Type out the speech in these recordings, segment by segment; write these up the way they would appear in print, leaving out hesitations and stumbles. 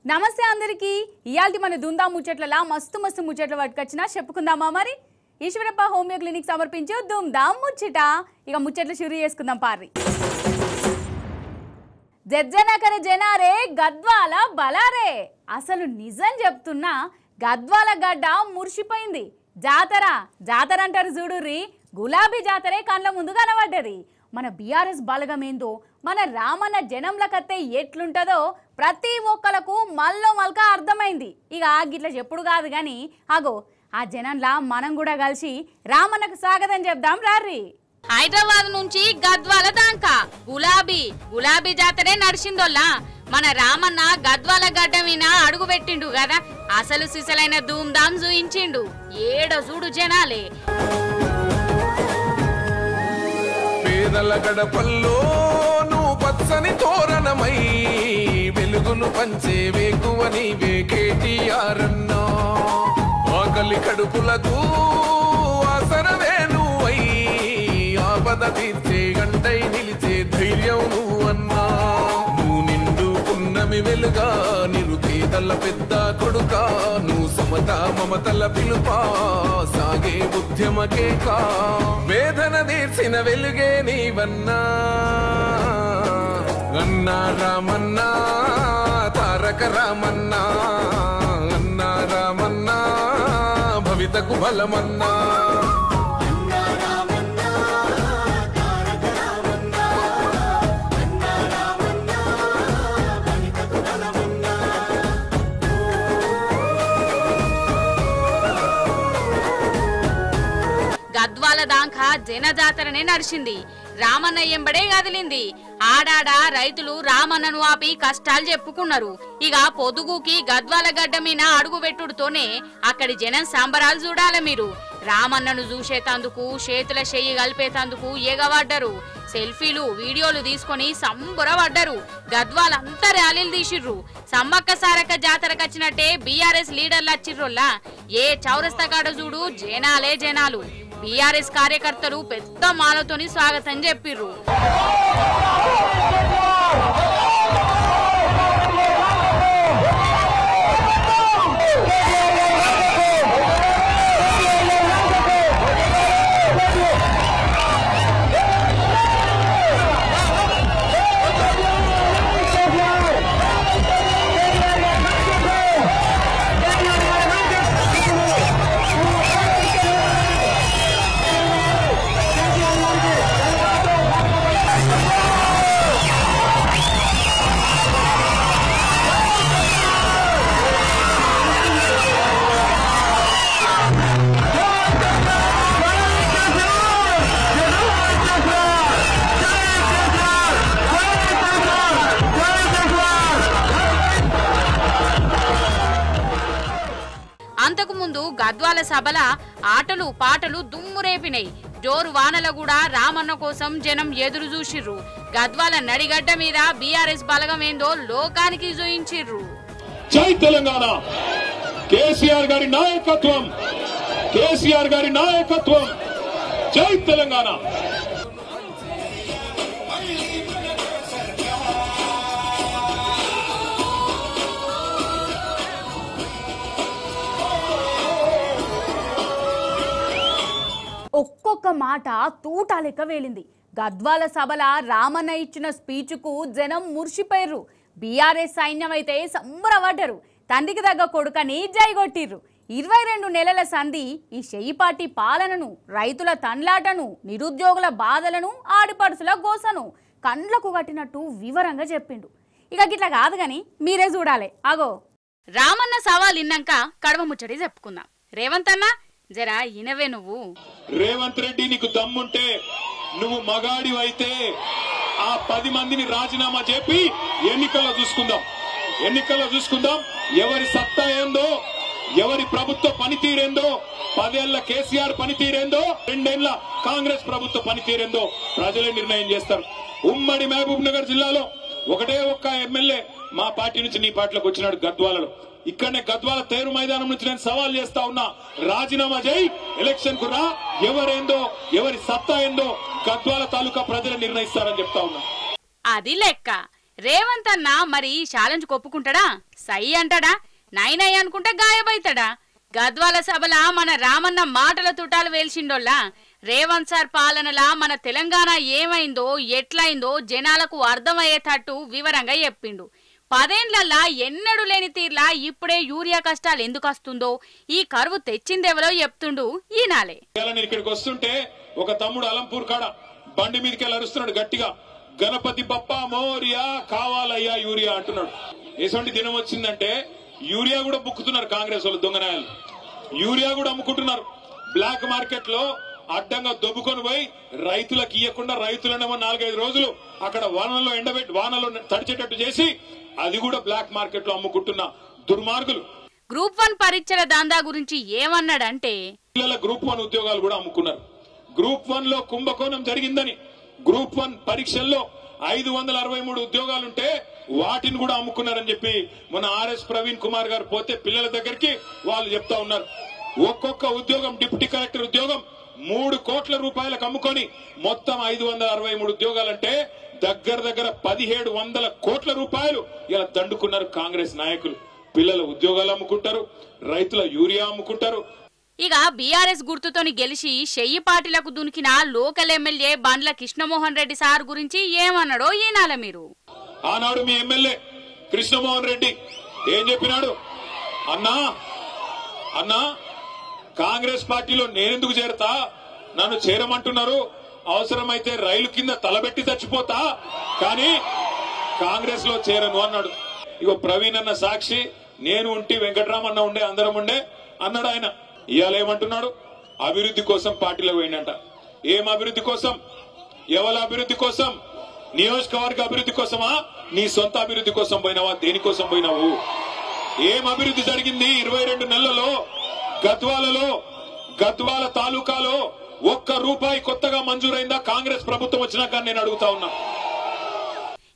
నమస్తే అందరికి ఇయాల్టి మన దుందా ముచ్చట్లలా మస్తు మస్తు ముచ్చట్లు పట్టుకొచ్చినా చెప్పుకుందామా మరి ఈశ్వరప్ప హోమియో క్లినిక్ సమర్పించే దుందాం ముచ్చట ఇక ముచ్చట్లు షురు చేసుకుందాం పారి జజ్జనకర జనారే గద్వాల బలారే అసలు నిజం చెప్తున్నా గద్వాల గడ్డ ముర్షిపోయింది జాతర అంటారు చూడుర్రి గులాబీ జాతరే కళ్ళ ముందు కనబడ్డది మన బీఆర్ఎస్ బలగమేందో మన రామన్న జనంలకత్తే ఎట్లుంటదో ప్రతి ఒక్కలకు మల్క అర్థమైంది ఇక గిట్ల చెప్పుడు కాదు కానీ అగో ఆ జనంలా మనం కూడా కలిసి రామన్నకు స్వాగతం చెప్దాం రారి హైదరాబాద్ నుంచి గద్వాల దాకా గులాబీ జాతరే నడిచిందోల్లా మన రామన్న గద్వాల గడ్డ మీద అడుగు పెట్టిండు కదా అసలు సిసలైన ధూమ్ధాం చూయించిండు ఏడ చూడు జనాలే పేదల గడపల్లో నువ్వు పచ్చని తోరణమై వెలుగును పంచే వేకువ నీవే కేటీఆర్ అన్నా ఆకలి కడుపులకు ఆసరవే నువ్వై ఆపద తీర్చే గంటై నిలిచే ధైర్యం నువ్వన్నా నువ్వు నిండుకున్నమి వెలుగా నిరుపేదల పెద్ద కొడుకా నువ్వు సమత మమతల పిలుపా సాగే ఉద్యమకేకా వేదన తీర్చిన వెలుగే నీవన్నా అన్నా రామన్నా తారక రామన్నా అన్నా రామన్నా భవితకు బలమన్నా గద్వాల దాకా జనజాతరనే నడిచింది రామన్న ఎంబడే కదిలింది ఆడాడ రైతులు రామన్నను ఆపి కష్టాలు చెప్పుకున్నారు ఇక పొదుగుకి గద్వాల గడ్డ మీద అడుగు పెట్టుడుతోనే అక్కడి జనం సంబరాలు చూడాలి మీరు రామన్నను చూసేతందుకు చేతుల చెయ్యి కలిపేతందుకు ఎగబడ్డరు సెల్ఫీలు వీడియోలు తీసుకొని సంబరపడ్డరు గద్వాలంతా ర్యాలీలు తీసిర్రు సమ్మక్క సారక్క జాతరకొచ్చినట్టే బీఆర్ఎస్ లీడర్లు వచ్చిర్రోల్లా ఏ చౌరస్తా కాడ చూడు జనాలు బీఆర్ఎస్ కార్యకర్తలు పెద్ద మాలతోని స్వాగతం చెప్పిర్రు అంతకుముందు గద్వాల సభల ఆటలు పాటలు దుమ్మురేపినాయి జోరు వానల కూడా రామన్న కోసం జనం ఎదురు చూసిర్రు గద్వాల నడిగడ్డ మీద బీఆర్ఎస్ బలగం ఏందో లోకానికి చూయించిర్రు జై తెలంగాణ కేసీఆర్ గారి నాయకత్వం జై తెలంగాణ ఒక్కొక్క మాట తూటా లెక్క వేలింది గద్వాల సభల రామన్న ఇచ్చిన స్పీచ్కు జనం ముర్షిపోయారు బీఆర్ఎస్ సైన్యం అయితే సంబరపడ్డరు తండ్రికి తగ్గ కొడుకని జైగొట్టిర్రు 22 నెలల సంధి ఈ షెయ్యిపాటి పాలనను రైతుల తండ్లాటను నిరుద్యోగుల బాధలను ఆడిపడుసుల గోసను కండ్లకు కట్టినట్టు వివరంగా చెప్పిండు ఇక గిట్లా కాదు గాని మీరే చూడాలి అగో రామన్న సవాల్ ఇన్నాక కడవ ముచ్చటి చెప్పుకుందాం రేవంత్ అన్న జరా ఇనవే నువ్వు రేవంత్ రెడ్డి నీకు దమ్ముంటే నువ్వు మగాడివైతే ఆ 10 మందిని రాజీనామా చెప్పి ఎన్నికల్లో చూసుకుందాం ఎవరి సత్తా ఏందో ఎవరి ప్రభుత్వ పనితీరేందో 10 ఏళ్ల కేసీఆర్ పనితీరేందో 2 ఏళ్ల కాంగ్రెస్ ప్రభుత్వ పనితీరేందో ప్రజలే నిర్ణయం చేస్తారు ఉమ్మడి మహబూబ్ నగర్ జిల్లాలో ఒకటే ఒక్క ఎమ్మెల్యే మా పార్టీ నుంచి నీ పార్టీలోకి వచ్చినాడు గద్వాలలో ఇక్కడనే గద్వాల తేరు మైదానం నుంచి నేను సవాల్ చేస్తా ఉన్నా రాజీనామా చేయి ఎలక్షన్ కు రా ఎవరేందో ఎవరి సత్తా ఏందో గద్వాల తాలూకా ప్రజలు నిర్ణయిస్తారని చెప్తా ఉన్నా అది లెక్క రేవంత్ అన్న మరి ఛాలెంజ్ కొప్పుకుంటాడా? సై అంటాడా? నైనై అనుకుంటే గాయబైతాడా? గద్వాల సభల మన రామన్న మాటల తుటాలు వేల్చిండోల్లా రేవంత్ సార్ పాలనలా మన తెలంగాణ ఏమైందో ఎట్లయిందో జనాలకు అర్థమయ్యేటట్టు వివరంగా చెప్పిండు. 10 ఏళ్లల్లా ఎన్నడూ లేని తీర్లా ఇప్పుడే యూరియా కష్టాలు ఎందుకు వస్తుందో ఈ కరువు తెచ్చిందెవరో చెప్తుండు ఈనాలే. ఇక్కడికి వస్తుంటే ఒక తమ్ముడు అలంపూర్ కాడ బండి మీదకి అరుస్తున్నాడు గట్టిగా, గణపతి బప్ప మోరియా కావాలయ్యా యూరియా అంటున్నాడు. ఎటువంటి దినం వచ్చిందంటే యూరియా కూడా బుక్కుతున్నారు కాంగ్రెస్ వాళ్ళు, దొంగనాయాలు యూరియా కూడా అమ్ముకుంటున్నారు. బ్లాక్ మార్కెట్ లో అడ్డంగా దొబ్బుకొని పోయి రైతులకు ఇయ్యకుండా రైతులనేమో 4-5 రోజులు అక్కడ వానలో ఎండబెట్టి వానలో తడిచేటట్టు చేసి అది కూడా బ్లాక్ మార్కెట్ లో అమ్ముకుంటున్న దుర్మార్గులు. గ్రూప్ 1 పరీక్షల దాందా గురించి ఏమన్నాడంటే పిల్లల గ్రూప్ 1 ఉద్యోగాలు కూడా అమ్ముకున్నారు. గ్రూప్ 1 లో కుంభకోణం జరిగిందని గ్రూప్ 1 పరీక్షల్లో 563 ఉద్యోగాలుంటే వాటిని కూడా అమ్ముకున్నారని చెప్పి మన ఆర్ఎస్ ప్రవీణ్ కుమార్ గారు పోతే పిల్లల దగ్గరికి వాళ్ళు చెప్తా ఉన్నారు. ఒక్కొక్క ఉద్యోగం డిప్యూటీ కలెక్టర్ ఉద్యోగం 3 కోట్ల రూపాయలకు అమ్ముకొని మొత్తం 563 ఉద్యోగాలంటే దగ్గర 1700 కోట్ల రూపాయలు ఇలా దండుకున్నారు కాంగ్రెస్ నాయకులు. పిల్లల ఉద్యోగాలు అమ్ముకుంటారు, రైతుల యూరియా అమ్ముకుంటారు. ఇక బీఆర్ఎస్ గుర్తుతోని గెలిచి చెయ్యి పార్టీలకు దునికిన లోకల్ ఎమ్మెల్యే బండ్ల కృష్ణమోహన్ రెడ్డి సార్ గురించి ఏమన్నాడో ఈనాల మీరు. ఆనాడు మీ ఎమ్మెల్యే కృష్ణమోహన్ రెడ్డి ఏం చెప్పినాడు? అన్నా కాంగ్రెస్ పార్టీలో నేనెందుకు చేరతా, నన్ను చేరమంటున్నారు, అవసరమైతే రైలు కింద తలబెట్టి చచ్చిపోతా, కానీ కాంగ్రెస్ లో చేరను అన్నాడు. ఇగో ప్రవీణ్ అన్న సాక్షి, నేను ఉంటే వెంకటరామన్న ఉండే అందరం ఉండే అన్నాడు ఆయన. ఇవాళ ఏమంటున్నాడు? అభివృద్ధి కోసం పార్టీలో పోయిందంట. ఏం అభివృద్ధి కోసం? ఎవరి అభివృద్ధి కోసం? నియోజకవర్గ అభివృద్ధి కోసమా? నీ సొంత అభివృద్ధి కోసం పోయినావా? దేనికోసం పోయినావు? ఏం అభివృద్ధి జరిగింది 22 నెలలలో? గద్వాల తాలూకాలో ₹1 కొత్తగా మంజూరైందా కాంగ్రెస్ ప్రభుత్వం వచ్చినాక నేను అడుగుతా ఉన్నా.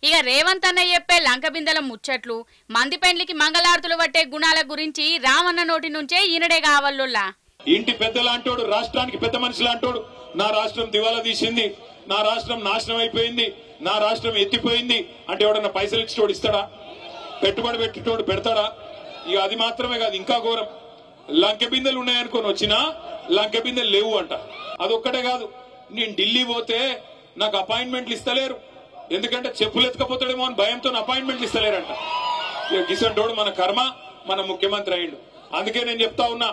ఇక రేవంత్ అన్న చెప్పే లంకబిందల ముచ్చట్లు, మంది పెండ్లికి మంగళారతులు పట్టే గుణాల గురించి రామన్న నోటి నుంచే ఈనడే కావాలా. ఇంటి పెద్దలాంటోడు, రాష్ట్రానికి పెద్ద మనిషి లాంటోడు, నా రాష్ట్రం దివాలా తీసింది, నా రాష్ట్రం నాశనం అయిపోయింది, నా రాష్ట్రం ఎత్తిపోయింది అంటే ఎవడన్నా పైసలు ఇచ్చేటోడు ఇస్తాడా? పెట్టుబడి పెట్టేటోడు పెడతాడా? ఇక అది మాత్రమే కాదు, ఇంకా ఘోరం, లంకె బిందెలు ఉన్నాయనుకొని వచ్చినా లంకె బిందెలు లేవు అంట. అదొక్కటే కాదు, నేను ఢిల్లీ పోతే నాకు అపాయింట్మెంట్లు ఇస్తలేరు, ఎందుకంటే చెప్పులు ఎత్తుకపోతాడేమో అని భయంతో అపాయింట్మెంట్లు ఇస్తలేరంట. గిసంటోడు మన కర్మ, మన ముఖ్యమంత్రి అయ్యిండు. అందుకే నేను చెప్తా ఉన్నా,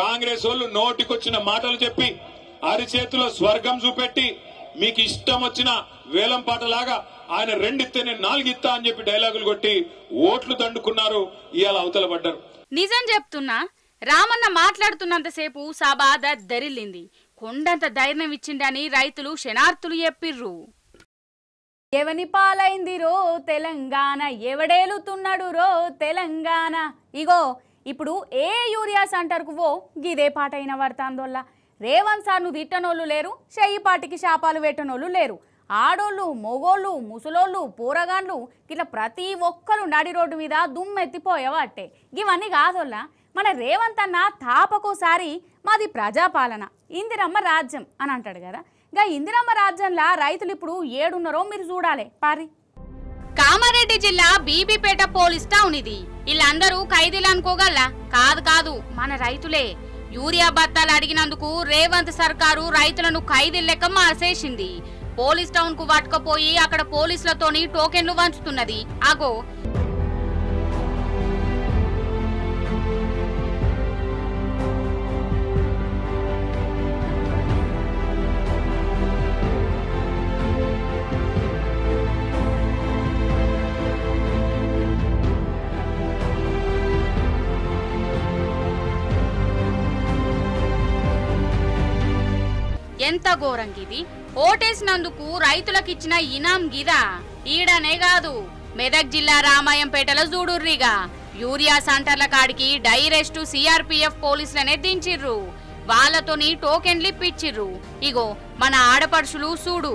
కాంగ్రెస్ వాళ్ళు నోటికొచ్చిన మాటలు చెప్పి అరిచేతిలో స్వర్గం చూపెట్టి మీకు ఇష్టం వచ్చిన వేలం పాటలాగా ఆయన 2 ఇస్తే నేను 4 ఇస్తా అని చెప్పి డైలాగులు కొట్టి ఓట్లు దండుకున్నారు. ఇవాళ అవతల పడ్డారు. నిజం చెప్తున్నా, రామన్న మాట్లాడుతున్నంతసేపు సభ దరిల్లింది. కొండంత ధైర్యం ఇచ్చిండని రైతులు శనార్థులు చెప్పిర్రు. ఎవని పాలైంది రో తెలంగాణ, ఎవడేలుతున్నాడు రో తెలంగాణ. ఇగో ఇప్పుడు ఏ యూరియా సెంటర్కు పో గిదే పాట అయిన పడతాందోల్లా. రేవంత్ సార్ను తిట్టనోళ్ళు లేరు, చెయ్యి పాటికి శాపాలు పెట్టనోళ్ళు లేరు. ఆడోళ్ళు, మొగోళ్ళు, ముసలోళ్ళు, పోరగాండ్లు ఇట్లా ప్రతి ఒక్కరు నడి రోడ్డు మీద దుమ్మెత్తిపోయేవాటే. ఇవన్నీ కాదోల్లా, మన రేవంత్ అన్న తాపకోసారి మాది ప్రజాపాలన, ఇందిరమ్మ రాజ్యం అని అంటాడు కదా. గా ఇందిరమ్మ రాజ్యంలా రైతులు ఇప్పుడు ఏడున్నారో మీరు చూడాలి పారి. కామారెడ్డి జిల్లా బీబీపేట పోలీస్ టౌన్ ఇది. వీళ్ళందరూ ఖైదీలు అనుకోగల్లా? కాదు, మన రైతులే. యూరియా బత్తాలు అడిగినందుకు రేవంత్ సర్కారు రైతులను ఖైదీల లెక్క మార్చేసింది. పోలీస్ టౌన్ కు పట్టుకుపోయి అక్కడ పోలీసులతోని టోకెన్లు వంచుతున్నది. అగో ఎంత ఘోరంగిది. ఓటేసినందుకు రైతులకిచ్చిన ఇనాం గిదా. ఈడనే కాదు, మెదక్ జిల్లా రామాయంపేటలో చూడుర్రిగా యూరియా సెంటర్ల కాడికి డైరెక్ట్ సిఆర్పిఎఫ్ పోలీసులనే దించిర్రు. వాళ్ళతోని టోకెన్లు ఇప్పించిర్రు. ఇగో మన ఆడపడుచులు చూడు,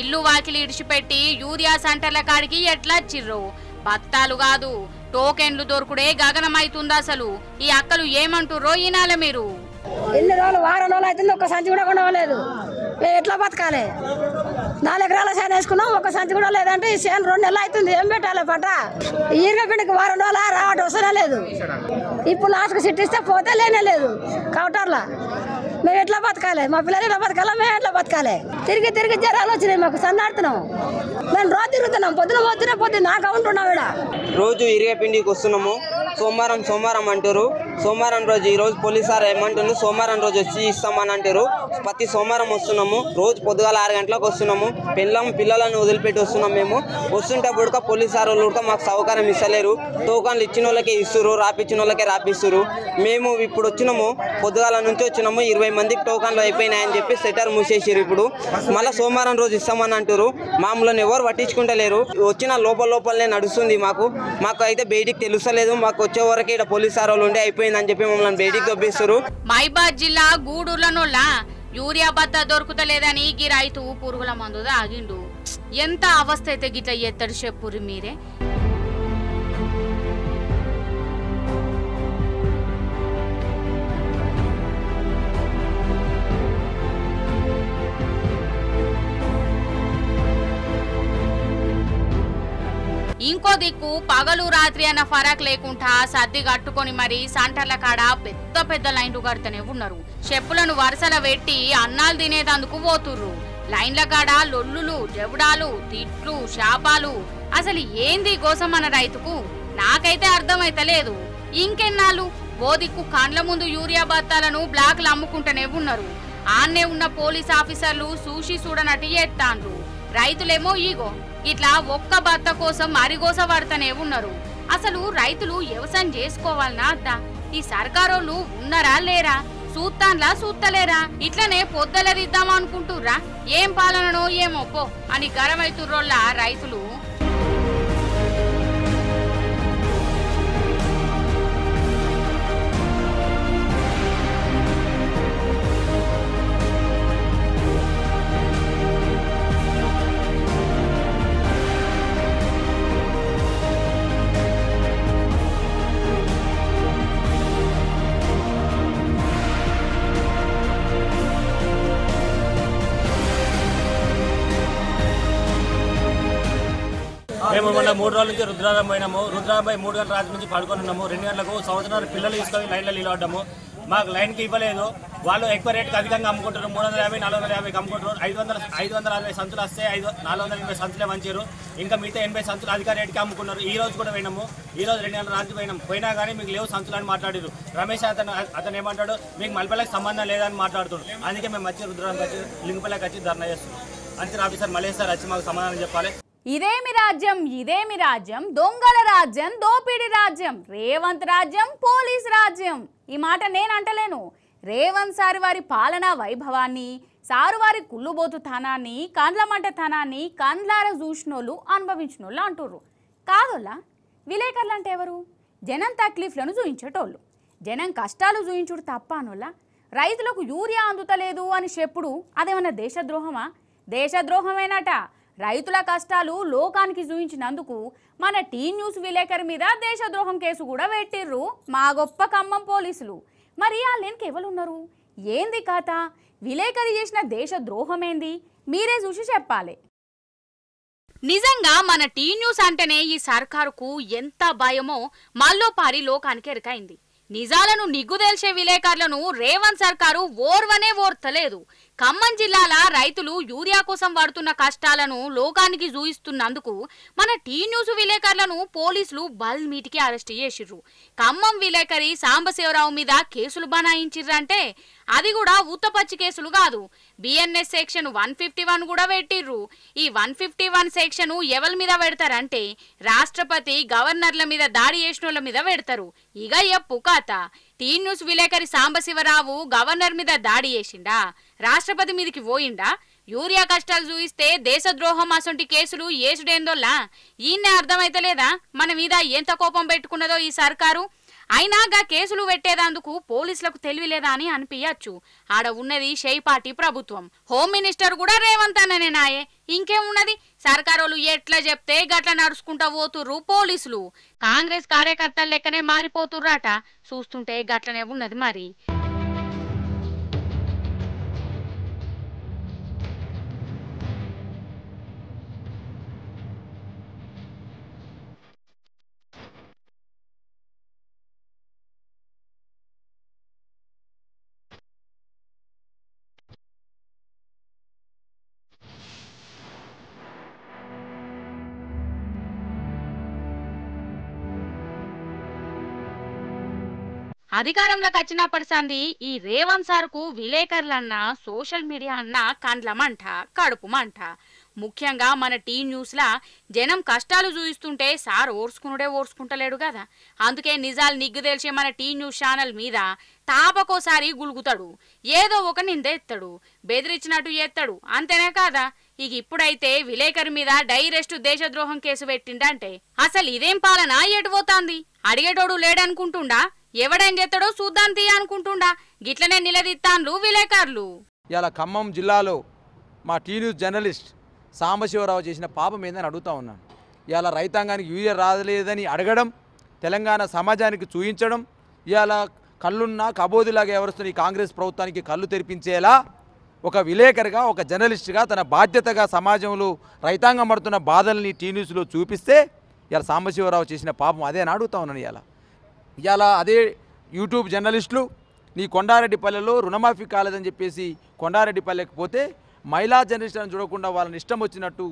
ఇల్లు వాకిలి ఇడిచిపెట్టి యూరియా సెంటర్ల కాడికి ఎట్లా వచ్చిర్రు. బత్తాలు కాదు, టోకెన్లు దొరుకుడే గగనమైతుంది. అసలు ఈ అక్కలు ఏమంటుర్రో ఈనాల మీరు. ఎన్ని రోజులు వారం రోజులు అవుతుంది, ఒక్క సంచి కూడా కొనవలేదు. మేము ఎట్లా బతకాలి? 4 ఎకరాల చేను వేసుకున్నాం, ఒక సంచి కూడా లేదంటే ఈ చేను 2 నెలలు అవుతుంది. ఏం పెట్టాలి పంట? ఈరగ పిండికి వారం రోజుల రావడం అవసరం లేదు. ఇప్పుడు లాస్ట్కి సిట్టిస్తే పోతే లేనే లేదు కౌంటర్లో. మేము ఎట్లా బతకాలి? మా పిల్లలు ఎట్లా బతకాలా? మేము ఎట్లా బతకాలి? తిరిగి తిరిగి జ్వరాలు వచ్చినాయి మాకు, సన్నాడుతున్నాం. మేము రోజు తిరుగుతున్నాం, పొద్దున పొద్దున నాకు ఉంటున్నాం. ఇక్కడ రోజు ఇరిగే పిండికి వస్తున్నాము. సోమవారం అంటారు. సోమవారం రోజు ఈ రోజు పోలీసు సార్ ఏమంటున్నారు, సోమవారం రోజు వచ్చి ఇస్తామని అంటారు. ప్రతి సోమవారం వస్తున్నాము. రోజు పొద్దుగాల 6 గంటలకు వస్తున్నాము. పిల్లలను వదిలిపెట్టి వస్తున్నాం. మేము వస్తుంటే కూడా పోలీసు సార్ వాళ్ళు కూడా మాకు సౌకర్యం ఇస్తలేరు. టోకన్లు ఇచ్చిన వాళ్ళకే ఇస్తారు, రాపిచ్చిన వాళ్ళకే రాపిస్తారు. మేము ఇప్పుడు వచ్చినాము, పొద్దుగాల నుంచి వచ్చినాము. 20 మందికి టోకన్లు అయిపోయినాయని చెప్పి సెటర్ మూసేసారు. ఇప్పుడు మళ్ళీ సోమవారం రోజు ఇస్తామని అంటారు. మామూలు ఎవరు పట్టించుకుంటలేరు. వచ్చిన లోపలనే నడుస్తుంది. మాకు అయితే బయటికి తెలుస్తలేదు. మాకు వచ్చే వరకు ఇక్కడ పోలీసు సార్ వాళ్ళు ఉండే అయిపోయిందని చెప్పి మమ్మల్ని బయటికి దొబ్బిస్తారు. మైబాద్ జిల్లా గూడూరులోనోళ్ళ యూరియా బత్త దొరుకుతలేదని గీ రైతు పురుగుల మందు తాగిండు. ఎంత అవస్థ అయితే గిట్ల ఎత్తడు చెప్పురి మీరే. ఇంకో దిక్కు పగలు రాత్రి అన్న ఫరక్ లేకుండా సర్ది కట్టుకొని మరి సంటర్ల కాడ పెద్ద లైన్లు కడుతూనే ఉన్నారు. చెప్పులను వరుసల పెట్టి అన్నాలు తినేదందుకు పోతుర్రు. లైన్ల కాడ లొల్లులు, జబుడాలు, తిట్లు, శాపాలు. అసలు ఏంది కోసం మన రైతుకు? నాకైతే అర్థమైతలేదు. ఇంకెన్నాళ్ళు ఓ దిక్కు కండ్ల ముందు యూరియా బత్తాలను బ్లాక్లు అమ్ముకుంటూనే ఉన్నారు. ఆన్నే ఉన్న పోలీస్ ఆఫీసర్లు చూసి చూడనట్టు ఎత్తాండ్రు. రైతులేమో ఈగో ఇట్లా ఒక్క బత్త కోసం అరిగోస పడతనే ఉన్నారు. అసలు రైతులు వ్యవసాయం చేసుకోవాలనా అద్దా? ఈ సర్కారోళ్ళు ఉన్నారా లేరా? సూత్తాన్లా సూత్తలేరా? ఇట్లనే పొద్దలదిద్దాం అనుకుంటుర్రా? ఏం పాలననో ఏమో పో అని గరమైతుర్రోళ్ళ రైతులు. మేము మొన్న 3 రోజుల నుంచి రుద్రారం పోయినాము. రుద్రారం పోయి 3 గంటల రాత్రి నుంచి పడుకొని ఉన్నాము. 2 గంటలకు సంవత్సరాలు పిల్లలు తీసుకొని లైన్లో నిలబడ్డాము. మాకు లైన్కి ఇవ్వలేదు. వాళ్ళు ఎక్కువ రేటుకి అధికంగా అమ్ముకుంటారు. 350, 450 అమ్ముకుంటారు. 560 సంచులు వస్తే 480 సంచులే మంచారు. ఇంకా మిగతా 80 సంచులు అధిక రేటుకి అమ్ముకున్నారు. ఈ రోజు కూడా పోయినాము. ఈ రోజు 2 గంటల రాత్రి పోయినా కానీ మీకు లేవు సంచులు అని మాట్లాడారు. రమేష్ అతను ఏమంటాడు, మీకు మల్పల్లకి సంబంధం లేదని మాట్లాడుతున్నాడు. అందుకే మేము వచ్చి రుద్రానికి వచ్చి లింగపల్లకి వచ్చి ధర్నా చేస్తున్నాం. అంచనా ఆఫీసర్ మల్లేష్ సార్ వచ్చి మాకు సమాధానం చెప్పాలి. ఇదేమి రాజ్యం, దొంగల రాజ్యం, దోపిడి రాజ్యం, రేవంత్ రాజ్యం, పోలీస్ రాజ్యం. ఈ మాట నేను అంటలేను. రేవంత్ సార్ వారి పాలనా వైభవాన్ని, సారు వారి కుళ్ళుబోతుతనాన్ని, కండ్లమంటతనాన్ని కండ్లార చూసినోళ్ళు అనుభవించినోళ్ళు అంటుర్రు. కాదోళ్ళ విలేకరులు అంటే ఎవరు? జనం తక్లీఫ్లను చూయించేటోళ్ళు. జనం కష్టాలు చూయించుడు తప్ప అనోళ్ళ. రైతులకు యూరియా అందుతలేదు అని చెప్పుడు అదేమన్నా దేశద్రోహమా? దేశద్రోహమేనట. రైతుల కష్టాలు లోకానికి చూయించినందుకు మన టీ న్యూస్ విలేకరి మీద దేశద్రోహం కేసు కూడా పెట్టిర్రు మా గొప్ప ఖమ్మం పోలీసులు. మరి వాళ్ళకి ఎవరున్నారు? ఏంది కథ? విలేకరి చేసిన దేశద్రోహం ఏంది? మీరే చూసి చెప్పాలి. నిజంగా మన టీ న్యూస్ అంటేనే ఈ సర్కారుకు ఎంత భయమో మల్లోపారి లోకానికి ఎరకైంది. నిజాలను నిగ్గుదేల్చే విలేకరులను రేవంత్ సర్కారు ఓర్తలేదు. ఖమ్మం జిల్లాల రైతులు యూరియా కోసం పడుతున్న కష్టాలను లోకానికి చూయిస్తున్నందుకు మన టీ న్యూస్ విలేకరులను పోలీసులు బల్మీటికి అరెస్ట్ చేసిర్రు. ఖమ్మం విలేకరి సాంబశివరావు మీద కేసులు బనాయించిర్రంటే అది కూడా ఉత్తపచ్చి కేసులు కాదు. బిఎన్ఎస్ సెక్షన్ 151 కూడా పెట్టిర్రు. ఈ 151 సెక్షన్ ఎవరి మీద పెడతారంటే రాష్ట్రపతి, గవర్నర్ల మీద దాడి చేసినోళ్ళ మీద పెడతారు. ఇక ఎప్పు కథ. టీ న్యూస్ విలేకరి సాంబశివరావు గవర్నర్ మీద దాడి చేసిండా? రాష్ట్రపతి మీదకి పోయిండా? యూరియా కష్టాలు చూయిస్తే దేశద్రోహం అసొంటి కేసులు ఏసుడేందోల్లా? ఈయన్నే అర్థమైతలేదా మన మీద ఎంత కోపం పెట్టుకున్నదో ఈ సర్కారు? అయినాగా కేసులు పెట్టేదందుకు పోలీసులకు తెలివిలేదా అని అనిపించచ్చు. ఆడ ఉన్నది షేపాటి ప్రభుత్వం. హోమ్ మినిస్టర్ కూడా రేవంత్ అన్ననే నాయే. ఇంకేమున్నది? సర్కారోళ్ళు ఎట్లా చెప్తే గట్ల నడుచుకుంటా పోతుర్రు పోలీసులు. కాంగ్రెస్ కార్యకర్తల లెక్కనే మారిపోతుర్రాట. చూస్తుంటే గట్లనే ఉన్నది మరి. అధికారంలోకి వచ్చినప్పటి సంది ఈ రేవంత్ సార్కు విలేకరులన్నా సోషల్ మీడియా అన్నా కండ్లమంట కడుపుమంట. ముఖ్యంగా మన టీ న్యూస్లా జనం కష్టాలు చూయిస్తుంటే సార్ ఓర్చుకుంటలేడు కదా. అందుకే నిజాలు నిగ్గు తెలిసే మన టీ న్యూస్ ఛానల్ మీద తాపకోసారి గులుగుతాడు, ఏదో ఒక నిందెత్తాడు, బెదిరించినట్టు చేస్తాడు. అంతేనే కాదా? ఇక ఇప్పుడైతే విలేకరి మీద డైరెస్ట్ దేశద్రోహం కేసు పెట్టిండంటే అసలు ఇదేం పాలన ఎటుపోతాంది? అడిగేటోడు లేడనుకుంటుండా, ఎవడేం చేస్తాడో చూద్దాం తీ అనుకుంటుండా. గిట్లనే నిలదీత్తాన్లు విలేకరులు. ఇలా ఖమ్మం జిల్లాలో మా టీ న్యూస్ జర్నలిస్ట్ సాంబశివరావు చేసిన పాపం ఏందని అడుగుతా ఉన్నాను. ఇలా రైతాంగానికి యూరియా రాలేదని అడగడం, తెలంగాణ సమాజానికి చూయించడం, ఇవాళ కళ్ళున్న కబోదిలాగా ఎవరుస్తున్న ఈ కాంగ్రెస్ ప్రభుత్వానికి కళ్ళు తెరిపించేలా ఒక విలేకరిగా ఒక జర్నలిస్ట్గా తన బాధ్యతగా సమాజంలో రైతాంగం పడుతున్న బాధల్ని టీ న్యూస్లో చూపిస్తే ఇలా సాంబశివరావు చేసిన పాపం అదే అని అడుగుతా ఉన్నాను. ఇవాళ అదే యూట్యూబ్ జర్నలిస్టులు నీ కొండారెడ్డిపల్లెలో రుణమాఫీ కాలేదని చెప్పేసి కొండారెడ్డిపల్లెకి పోతే మహిళా జర్నలిస్టులను చూడకుండా వాళ్ళని ఇష్టం వచ్చినట్టు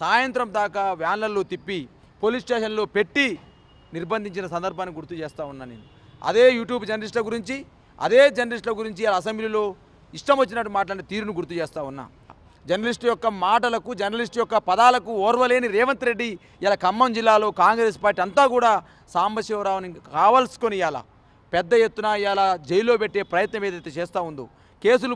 సాయంత్రం దాకా వ్యాన్లలో తిప్పి పోలీస్ స్టేషన్లో పెట్టి నిర్బంధించిన సందర్భాన్ని గుర్తు చేస్తూ ఉన్నాను నేను. అదే యూట్యూబ్ జర్నలిస్టుల గురించి అసెంబ్లీలో ఇష్టం వచ్చినట్టు మాట్లాడిన తీరును గుర్తు చేస్తూ ఉన్నా. జర్నలిస్టు యొక్క మాటలకు, జర్నలిస్టు యొక్క పదాలకు ఓర్వలేని రేవంత్ రెడ్డి ఇలా ఖమ్మం జిల్లాలో కాంగ్రెస్ పార్టీ అంతా కూడా సాంబశివరావుని కావాల్సుకొని ఇలా పెద్ద ఎత్తున ఇలా జైల్లో పెట్టే ప్రయత్నం ఏదైతే చేస్తూ ఉందో, కేసులు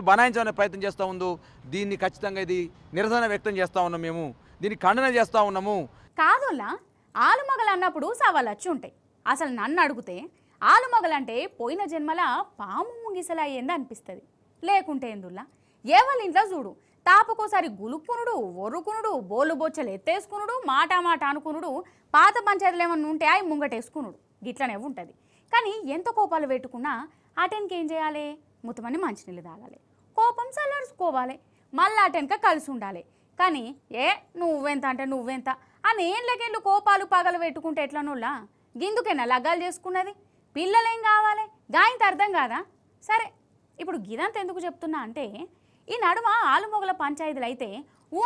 బనాయించాలనే ప్రయత్నం చేస్తూ ఉందో, దీన్ని ఖచ్చితంగా ఇది నిరసన వ్యక్తం చేస్తూ ఉన్నాం. మేము దీన్ని ఖండన చేస్తూ ఉన్నాము. కాదులా ఆలుమగలు అన్నప్పుడు సవాళ్ళు వచ్చి ఉంటాయి. అసలు నన్ను అడిగితే ఆలుమగలంటే పోయిన జన్మల పాము ముంగిసలా అయ్యింది అనిపిస్తుంది. లేకుంటే ఎందుల్లా ఏవాళ్ళ ఇంట్లో చూడు తాపకోసారి గులుక్కునుడు, ఒరుకునుడు, బోలు బొచ్చలు ఎత్తేసుకునుడు, మాట అనుకునుడు, పాత పంచాయతీలు ఏమన్నా ఉంటే అవి ముంగటేసుకునుడు, గిట్లనే ఉంటుంది. కానీ ఎంత కోపాలు పెట్టుకున్నా ఆ టెన్కి ఏం చేయాలి? ముతమని మంచినీళ్ళు తాగాలి, కోపం చల్లార్చుకోవాలి, మళ్ళీ ఆ టెన్క కలిసి ఉండాలి. కానీ నువ్వెంత అంటే నువ్వెంత అని ఏళ్ళకేళ్ళు కోపాలు పగలు పెట్టుకుంటే ఎట్లనోళ్ళ గిందుకేనా లగ్గాలు చేసుకున్నది? పిల్లలేం కావాలి? గాయంత అర్థం కాదా? సరే, ఇప్పుడు గిదంతా ఎందుకు చెప్తున్నా అంటే ఈ నడుమ ఆలుమొగల పంచాయతీలు అయితే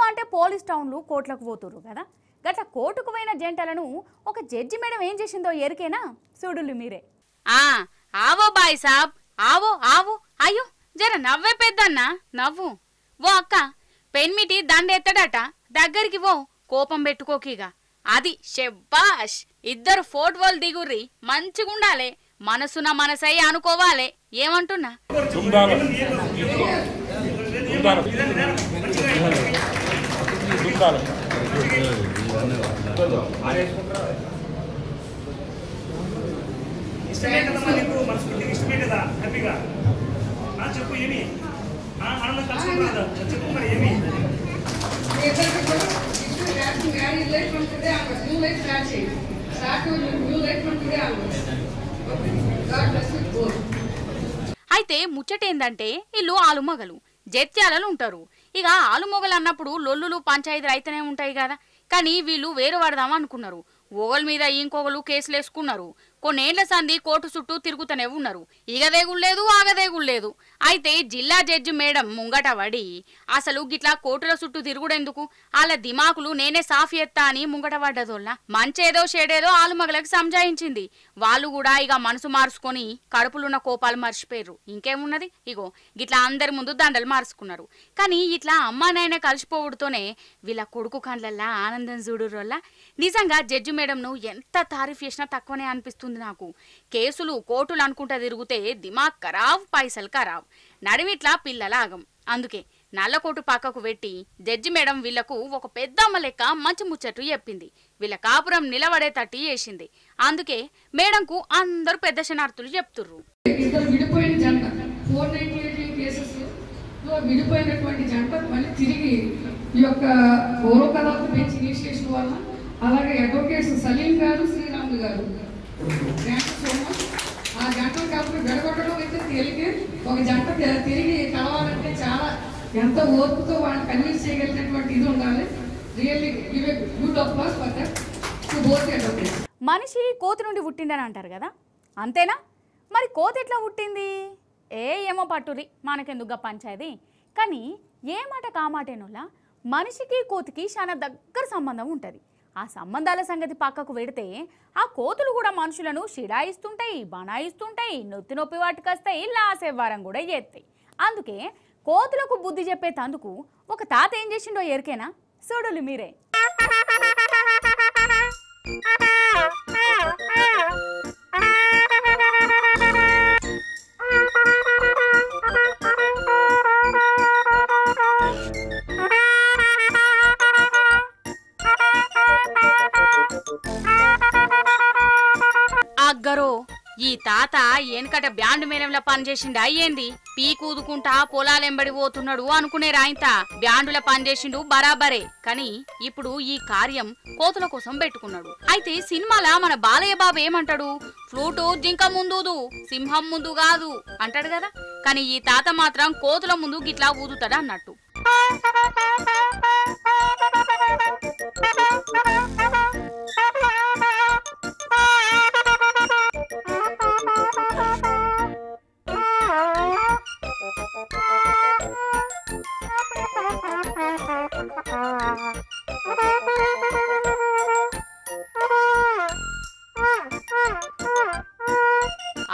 అంటే పోలీస్ టౌన్లు కోర్టులకు పోతుర్రు కదా. గట్ల కోర్టుకు పోయిన జంటలను ఒక జడ్జి మేడం ఏం చేసిందో ఎరికేనా? చూడులు మీరే. ఆవో బాయ్ సాబ్, ఆవో అయ్యో జర నవ్వే పెద్దన్నా నవ్వు. ఓ అక్క పెన్మిటి దండెత్తడట, దగ్గరికి ఓ కోపం పెట్టుకోకిగా. అది షెబ్బాష్, ఇద్దరు ఫోటోలు దిగుర్రి, మంచిగుండాలే, మనసున మనసై అనుకోవాలే. ఏమంటున్నా? చెప్పు ఏమి ఆనందం కలుసుకున్నా చెప్పు మరి ఏమి అయితే ముచ్చటేందంటే వీళ్ళు ఆలుమొగలు జత్యాలలో ఉంటారు. ఇక ఆలుమొగలు అన్నప్పుడు లొల్లులు పంచాయతీలు అయితేనే ఉంటాయి కదా. కానీ వీళ్ళు వేరు పడదాం అనుకున్నారు. ఓగల మీద ఇంకొకరు కేసులు వేసుకున్నారు. కొన్నేళ్ల సంది కోర్టు చుట్టూ తిరుగుతూనే ఉన్నారు. ఇగదేగులేదు ఆగదేగులేదు. అయితే జిల్లా జడ్జి మేడం ముంగట పడి అసలు గిట్లా కోర్టుల చుట్టూ తిరుగుడెందుకు, వాళ్ళ దిమాకులు నేనే సాఫ్ ఎత్తా అని ముంగట పడ్డదోళ్ళ. మంచేదో షేడేదో ఆలుమగలకు సంజాయించింది. వాళ్ళు కూడా ఇక మనసు మార్చుకొని కడుపులున్న కోపాలు మర్చిపోయారు. ఇంకేమున్నది, ఇగో గిట్లా అందరి ముందు దండలు మార్చుకున్నారు. కానీ ఇట్లా అమ్మానాయన కలిసిపోవడంతోనే వీళ్ళ కొడుకు కండ్లల్లా ఆనందం చూడురోళ్ళ. నిజంగా జడ్జి మేడంను ఎంత తారీఫ్ చేసినా తక్కువనే అనిపిస్తుంది నాకు. కేసులు కోర్టులు అనుకుంటా తిరిగితే దిమాగ్ ఖరాబ్, పైసలు ఖరాబ్, నడిమిట్లా పిల్లల ఆగం. అందుకే నల్లకోటు పక్కకు పెట్టి జడ్జి మేడం వీళ్లకు ఒక పెద్దమ్మ లెక్క మంచి ముచ్చట్టు చెప్పింది. వీళ్ళ కాపురం నిలబడేటట్టు చేసింది. అందుకే మేడంకు అందరూ పెద్ద శనార్థులు చెప్తుర్రు. విడిపోయినటువంటి జంట మళ్ళీ తిరిగి ఈ యొక్క గౌరవ కథకు పెంచి ఇనిషియేషన్ వల్ల, అలాగే అడ్వకేట్స్ సలీం గారు, శ్రీరాములు గారు, ఆ జంట కాబట్టి విడగొట్టడం అయితే తేలికే. ఒక జంట తిరిగి కలవాలంటే చాలా ఎంత ఓర్పుతో వాళ్ళని కన్విన్స్ చేయగలిగినటువంటి ఇది ఉండాలి. Really give a good applause for that to both advocates. మనిషి కోతి నుండి పుట్టిండని అంటారు కదా, అంతేనా? మరి కోతి ఎట్లా పుట్టింది? ఏమో పట్టురి, మనకెందుకుగా పంచాయతీ. కానీ ఏ మాట కామాటేనోలా మనిషికి కోతికి చాలా దగ్గర సంబంధం ఉంటుంది. ఆ సంబంధాల సంగతి పక్కకు పెడితే ఆ కోతులు కూడా మనుషులను షిడాయిస్తుంటాయి, బనాయిస్తుంటాయి, నొత్తి నొప్పి వాటికొస్తాయి, లాసేవారం కూడా చేస్తాయి. అందుకే కోతులకు బుద్ధి చెప్పే తందుకు ఒక తాత ఏం చేసిండో ఎరికేనా? చూడలు మీరే. అగ్గరో ఈ తాత ఏనకట బ్యాండ్ మేళంలో పనిచేసిండా ఏంది? పీకూదుకుంటా పొలాలెంబడి పోతున్నాడు అనుకునే రాయింత బ్యాండుల పనిచేసిండు బరాబరే. కానీ ఇప్పుడు ఈ కార్యం కోతుల కోసం పెట్టుకున్నాడు. అయితే సినిమాల మన బాలయ్య బాబు ఏమంటాడు? ఫ్లూటు జింక ముందు సింహం ముందు కాదు అంటాడు కదా. కానీ ఈ తాత మాత్రం కోతుల ముందు గిట్లా ఊదుతాడు అన్నట్టు.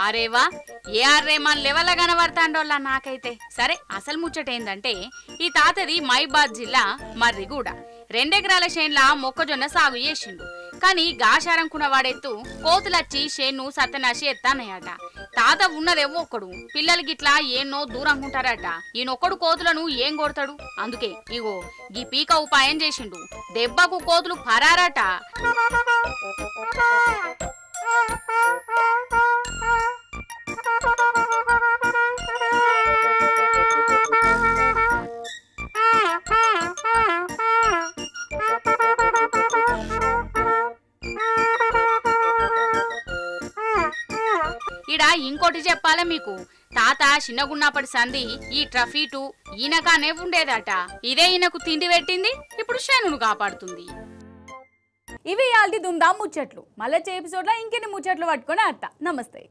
అరేవా ఏఆర్ రెహమాన్ లెవెల్ కనబడతాండోళ్ళ నాకైతే. సరే అసలు ముచ్చటేందంటే ఈ తాతది మైబాద్ జిల్లా మర్రిగూడ 2 ఎకరాల చేన్ల మొక్కజొన్న సాగు చేసిండు. కానీ గాశారంకున్న వాడెత్తు కోతులచ్చి చేన్ను సత్యనాశి ఎత్తానయ్యట. తాత ఉన్నదేవో ఒక్కడు, పిల్లలు గిట్లా ఏన్నో దూరంకుంటారట. ఈయనొక్కడు కోతులను ఏం కొడతాడు? అందుకే ఇగో గీ పీక ఉపాయం చేసిండు. దెబ్బకు కోతులు పరారట. ఇడా ఇంకోటి చెప్పాలా మీకు, తాత చిన్నగున్నప్పటి సంధి ఈ ట్రఫీటు ఈయనకానే ఉండేదట. ఇదే ఈయనకు తిండి పెట్టింది, ఇప్పుడు శనును కాపాడుతుంది. ఇవి ఆల్టి దుమ్దాం ముచ్చట్లు. మళ్ళీ ఎపిసోడ్లో ఇంకెన్ని ముచ్చట్లు పట్టుకొని అత్త. నమస్తే.